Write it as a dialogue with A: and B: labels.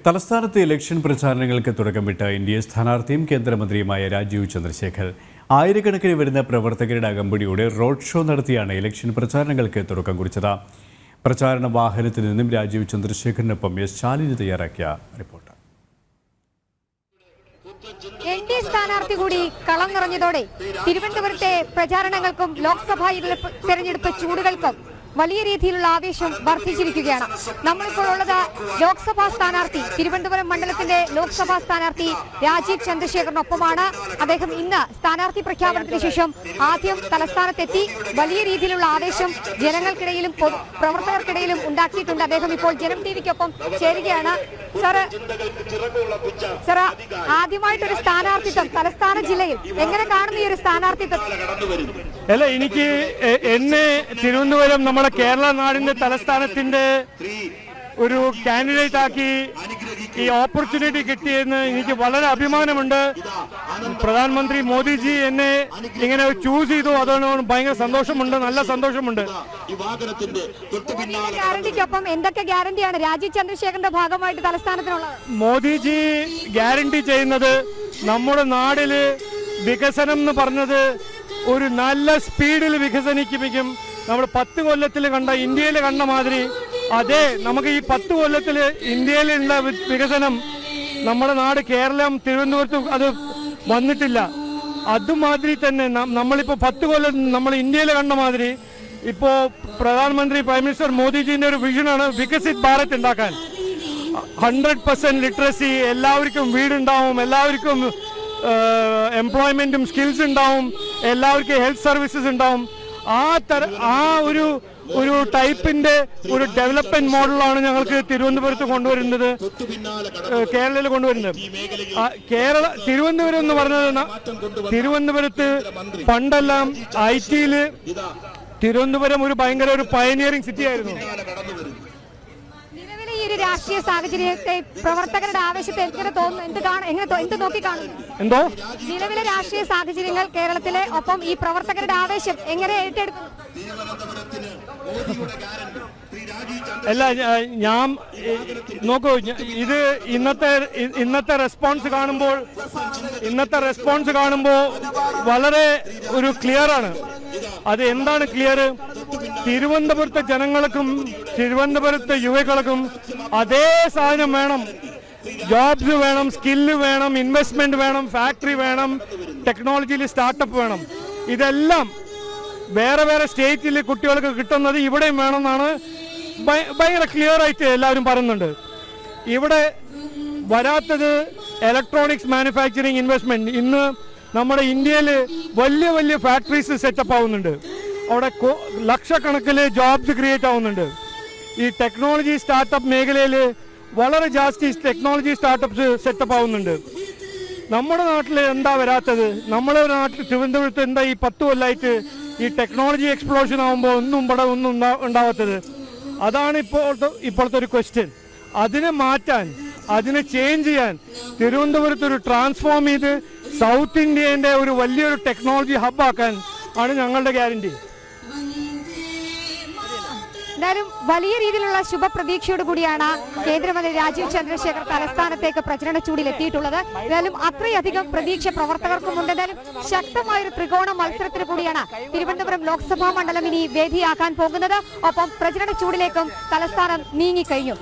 A: തലസ്ഥാനത്തെ ഇലക്ഷൻ പ്രചാരണങ്ങൾക്ക് തുടക്കമിട്ട എൻഡിഎ സ്ഥാനാർത്ഥിയും കേന്ദ്രമന്ത്രിയുമായ രാജീവ് ചന്ദ്രശേഖർ ആയിരക്കണക്കിന് വരുന്ന പ്രവർത്തകരുടെ അകമ്പടിയോടെ റോഡ് ഷോ നടത്തിയാണ് ഇലക്ഷൻ പ്രചാരണങ്ങൾക്ക് തുടക്കം കുറിച്ചത്. പ്രചാരണ വാഹനത്തിൽ നിന്നും രാജീവ് ചന്ദ്രശേഖറിനൊപ്പം എസ് ശാലിനി തയ്യാറാക്കിയ റിപ്പോർട്ട്.
B: എൻഡിഎ സ്ഥാനാർത്ഥി കൂടി കളം നിറഞ്ഞതോടെ തിരുവനന്തപുരത്തെ പ്രചാരണങ്ങൾക്കും ലോക്സഭാ തെരഞ്ഞെടുപ്പ് ചൂടുകൾക്കും വലിയ രീതിയിലുള്ള ആവേശം വർദ്ധിച്ചിരിക്കുകയാണ്. നമ്മളിപ്പോൾ ഉള്ളത് ലോക്സഭാ സ്ഥാനാർത്ഥി, തിരുവനന്തപുരം മണ്ഡലത്തിന്റെ ലോക്സഭാ സ്ഥാനാർത്ഥി രാജീവ് ചന്ദ്രശേഖറിനൊപ്പമാണ്. അദ്ദേഹം ഇന്ന് സ്ഥാനാർത്ഥി പ്രഖ്യാപനത്തിന് ശേഷം ആദ്യം തലസ്ഥാനത്തെത്തി. വലിയ രീതിയിലുള്ള ആവേശം ജനങ്ങൾക്കിടയിലും പ്രവർത്തകർക്കിടയിലും ഉണ്ടാക്കിയിട്ടുണ്ട്. അദ്ദേഹം ഇപ്പോൾ ജനം ടിവിക്കൊപ്പം ചേരുകയാണ്. സാർ, ആദ്യമായിട്ടൊരു സ്ഥാനാർത്ഥിത്വം തലസ്ഥാന ജില്ലയിൽ എങ്ങനെ കാണുന്നു ഈ ഒരു സ്ഥാനാർത്ഥിത്വം?
C: അല്ല, എനിക്ക് എന്നെ തിരുവനന്തപുരം നമ്മുടെ കേരള നാടിന്റെ തലസ്ഥാനത്തിന്റെ ഒരു കാൻഡിഡേറ്റ് ആക്കി ഈ ഓപ്പർച്യൂണിറ്റി കിട്ടിയെന്ന് എനിക്ക് വളരെ അഭിമാനമുണ്ട്. പ്രധാനമന്ത്രി മോദിജി എന്നെ ഇങ്ങനെ ചൂസ് ചെയ്തു, അതുകൊണ്ട് ഭയങ്കര സന്തോഷമുണ്ട്, നല്ല സന്തോഷമുണ്ട്.
B: ഗ്യാരണ്ടിക്കൊപ്പം എന്തൊക്കെ ഗ്യാരണ്ടിയാണ് രാജീവ് ചന്ദ്രശേഖറിന്റെ ഭാഗമായിട്ട് തലസ്ഥാനത്തിനുള്ളത്?
C: മോദിജി ഗ്യാരണ്ടി ചെയ്യുന്നത് നമ്മുടെ നാടില് വികസനം എന്ന് പറഞ്ഞത് ഒരു നല്ല സ്പീഡിൽ വികസനിക്കും. നമ്മൾ 10 കൊല്ലത്തിൽ കണ്ട, ഇന്ത്യയിൽ കണ്ട മാതിരി അതെ നമുക്ക് ഈ 10 കൊല്ലത്തിൽ ഇന്ത്യയിലുള്ള വികസനം നമ്മുടെ നാട് കേരളം തിരുവനന്തപുരത്ത് അത് വന്നിട്ടില്ല. അതുമാതിരി തന്നെ നമ്മളിപ്പോൾ 10 കൊല്ലം നമ്മൾ ഇന്ത്യയിൽ കണ്ട മാതിരി ഇപ്പോൾ പ്രധാനമന്ത്രി പ്രൈം മിനിസ്റ്റർ മോദിജിന്റെ ഒരു വിഷനാണ് വികസിത് ഭാരത് ഉണ്ടാക്കാൻ. 100% ലിറ്ററസി, എല്ലാവർക്കും വീടുണ്ടാവും, എല്ലാവർക്കും എംപ്ലോയ്മെന്റും സ്കിൽസ് ഉണ്ടാവും, എല്ലാവർക്കും ഹെൽത്ത് സർവീസസ് ഉണ്ടാവും. ആ ഒരു ടൈപ്പിന്റെ ഒരു ഡെവലപ്മെന്റ് മോഡലാണ് ഞങ്ങൾക്ക് തിരുവനന്തപുരത്ത് കൊണ്ടുവരുന്നത്, കേരളത്തിൽ കൊണ്ടുവരുന്നത്. തിരുവനന്തപുരം എന്ന് പറഞ്ഞത്, തിരുവനന്തപുരത്ത് പണ്ടെല്ലാം IT-യില് തിരുവനന്തപുരം ഒരു ഭയങ്കര ഒരു പയനിയറിംഗ് സിറ്റി ആയിരുന്നു.
B: ഈ ഒരു രാഷ്ട്രീയ സാഹചര്യത്തെ, പ്രവർത്തകരുടെ ആവേശത്തെ എങ്ങനെ തോന്നുന്നു, എന്ത് നോക്കി കാണുന്നു?
C: എന്തോ
B: നിലവിലെ രാഷ്ട്രീയ സാഹചര്യങ്ങൾ കേരളത്തിലെ, ഒപ്പം ഈ പ്രവർത്തകരുടെ ആവേശം എങ്ങനെ ഏറ്റെടുക്കുന്നു?
C: അല്ല, ഞാൻ നോക്കൂ, ഇത് ഇന്നത്തെ റെസ്പോൺസ് കാണുമ്പോൾ വളരെ ഒരു ക്ലിയർ ആണ്. അത് എന്താണ് ക്ലിയർ? തിരുവനന്തപുരത്തെ ജനങ്ങൾക്കും തിരുവനന്തപുരത്തെ യുവാക്കൾക്കും അതേ സാധനം വേണം. ജോബ്സ് വേണം, സ്കില്ല് വേണം, ഇൻവെസ്റ്റ്മെന്റ് വേണം, ഫാക്ടറി വേണം, ടെക്നോളജിയിൽ സ്റ്റാർട്ടപ്പ് വേണം. ഇതെല്ലാം വേറെ സ്റ്റേറ്റിൽ കുട്ടികൾക്ക് കിട്ടുന്നത് ഇവിടെയും വേണമെന്നാണ് ഭയങ്കര ക്ലിയർ ആയിട്ട് എല്ലാവരും പറയുന്നുണ്ട്. ഇവിടെ വരാത്തത് ഇലക്ട്രോണിക്സ് മാനുഫാക്ചറിങ് ഇൻവെസ്റ്റ്മെന്റ്. ഇന്ന് നമ്മുടെ ഇന്ത്യയിൽ വലിയ ഫാക്ടറീസ് സെറ്റപ്പ് ആവുന്നുണ്ട്. അവിടെ ലക്ഷക്കണക്കിന് ജോബ്സ് ക്രിയേറ്റ് ആവുന്നുണ്ട്. ഈ ടെക്നോളജി സ്റ്റാർട്ടപ്പ് മേഖലയിൽ വളരെ ജാസ്തി ടെക്നോളജി സ്റ്റാർട്ടപ്സ് സെറ്റപ്പ് ആവുന്നുണ്ട്. നമ്മുടെ നാട്ടിൽ എന്താ വരാത്തത്? നമ്മുടെ നാട്ടിൽ തിരുവനന്തപുരത്ത് എന്താ ഈ 10 കൊല്ലമായിട്ട് ഈ ടെക്നോളജി എക്സ്പ്ലോഷൻ ആകുമ്പോൾ ഒന്നും ഉണ്ടാവാത്തത്? അതാണ് ഇപ്പോഴത്തെ ഒരു ക്വസ്റ്റ്യൻ. അതിനെ മാറ്റാൻ, അതിനെ ചേഞ്ച് ചെയ്യാൻ, തിരുവനന്തപുരത്ത് ഒരു ട്രാൻസ്ഫോം ചെയ്ത് സൗത്ത് ഇന്ത്യൻ്റെ ഒരു വലിയൊരു ടെക്നോളജി ഹബ്ബാക്കാൻ ആണ് ഞങ്ങളുടെ ഗ്യാരണ്ടി.
B: എന്തായാലും വലിയ രീതിയിലുള്ള ശുഭപ്രതീക്ഷയോട് കൂടിയാണ് കേന്ദ്രമന്ത്രി രാജീവ് ചന്ദ്രശേഖർ തലസ്ഥാനത്തേക്ക് പ്രചരണ ചൂടിൽ എത്തിയിട്ടുള്ളത്. എന്തായാലും അത്രയധികം പ്രതീക്ഷ പ്രവർത്തകർക്കുമുണ്ട്. എന്തായാലും ശക്തമായൊരു ത്രികോണ മത്സരത്തിന് കൂടിയാണ് തിരുവനന്തപുരം ലോക്സഭാ മണ്ഡലം ഇനി വേദിയാക്കാൻ പോകുന്നത്. ഒപ്പം പ്രചരണ ചൂടിലേക്കും തലസ്ഥാനം നീങ്ങിക്കഴിഞ്ഞു.